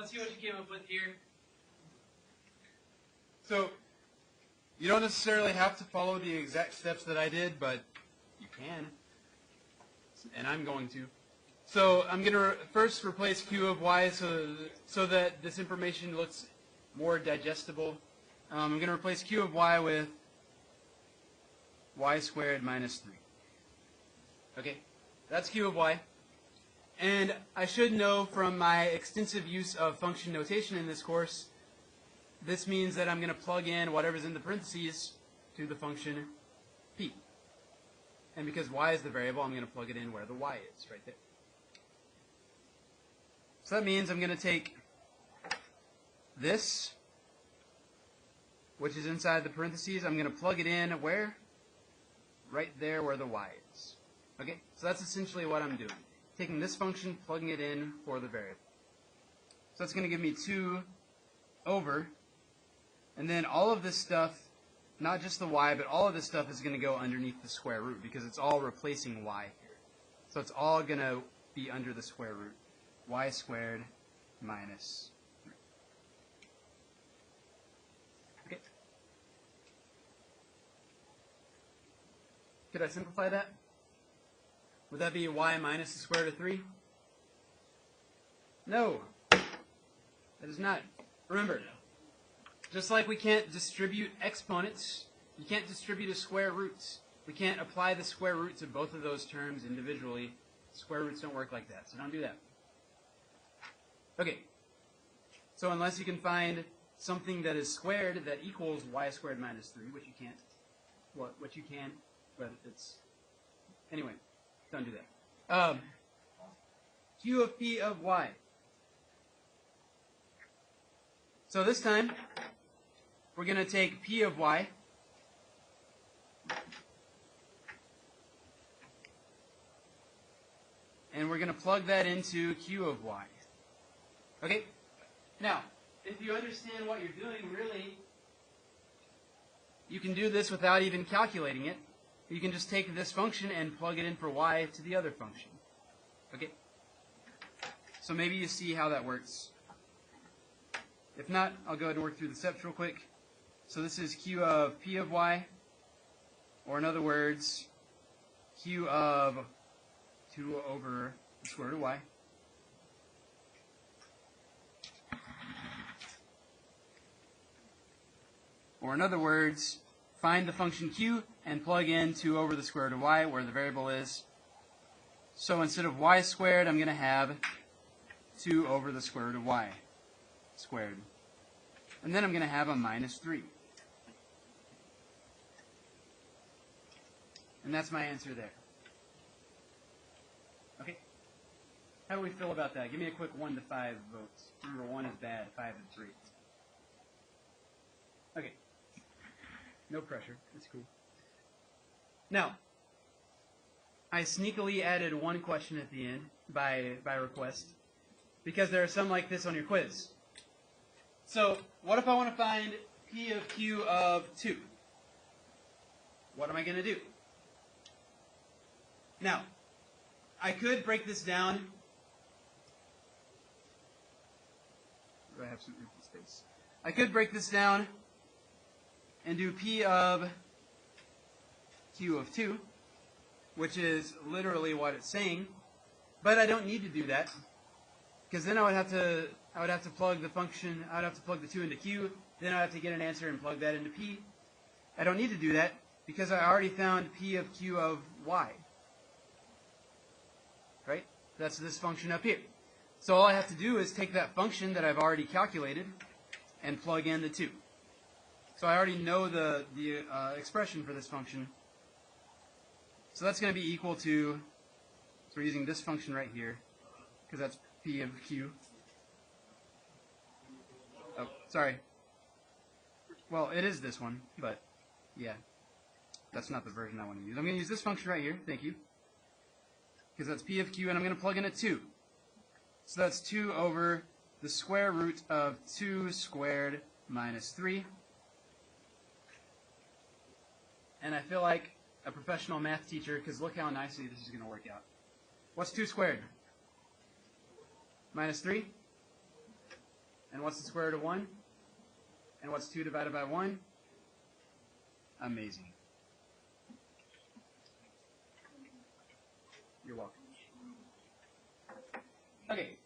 let's see what you came up with here. So, you don't necessarily have to follow the exact steps that I did, but you can. And I'm going to. So, I'm going to first replace q of y so that this information looks more digestible. I'm going to replace q of y with y squared minus 3. Okay, that's q of y. And I should know from my extensive use of function notation in this course, this means that I'm going to plug in whatever's in the parentheses to the function p. And because y is the variable, I'm going to plug it in where the y is, right there. So that means I'm going to take this, which is inside the parentheses, I'm going to plug it in where? Right there where the y is. Okay, so that's essentially what I'm doing. Taking this function, plugging it in for the variable. So that's going to give me 2 over, and then all of this stuff, not just the y, but all of this stuff is going to go underneath the square root because it's all replacing y here. So it's all going to be under the square root. Y squared minus 3. Okay. Could I simplify that? Would that be y minus the square root of 3? No. That is not. Remember, just like we can't distribute exponents, you can't distribute a square root. We can't apply the square root to both of those terms individually. Square roots don't work like that, so don't do that. Okay. So unless you can find something that is squared that equals y squared minus 3, which you can't. What you can, but it's... Anyway. Don't do that. Q of p of y. So this time, we're going to take p of y, and we're going to plug that into q of y. Okay? Now, if you understand what you're doing, really, you can do this without even calculating it. You can just take this function and plug it in for y to the other function. Okay? So maybe you see how that works. If not, I'll go ahead and work through the steps real quick. So this is q of p of y, or in other words, q of 2 over the square root of y. Or in other words, find the function q and plug in 2 over the square root of y where the variable is. So instead of y squared, I'm going to have 2 over the square root of y squared. And then I'm going to have a minus 3. And that's my answer there. Okay? How do we feel about that? Give me a quick 1 to 5 votes. Remember, 1 is bad, 5 and 3. Okay. No pressure. It's cool. Now, I sneakily added one question at the end by request because there are some like this on your quiz. So, what if I want to find p of q of 2? What am I going to do? Now, I could break this down. Do I have some empty space? I could break this down and do p of q of 2, which is literally what it's saying, but I don't need to do that because then I would have to plug the function. I would have to plug the 2 into q. Then I would have to get an answer and plug that into p. I don't need to do that because I already found p of q of y. Right? That's this function up here. So all I have to do is take that function that I've already calculated and plug in the 2. So I already know the expression for this function. So that's going to be equal to, so we're using this function right here, because that's p of q. Oh, sorry. Well, it is this one, but yeah, that's not the version I want to use. I'm going to use this function right here, thank you, because that's p of q, and I'm going to plug in a 2. So that's 2 over the square root of 2 squared minus 3. And I feel like a professional math teacher because look how nicely this is going to work out. What's 2 squared? Minus 3? And what's the square root of 1? And what's 2 divided by 1? Amazing. You're welcome. Okay.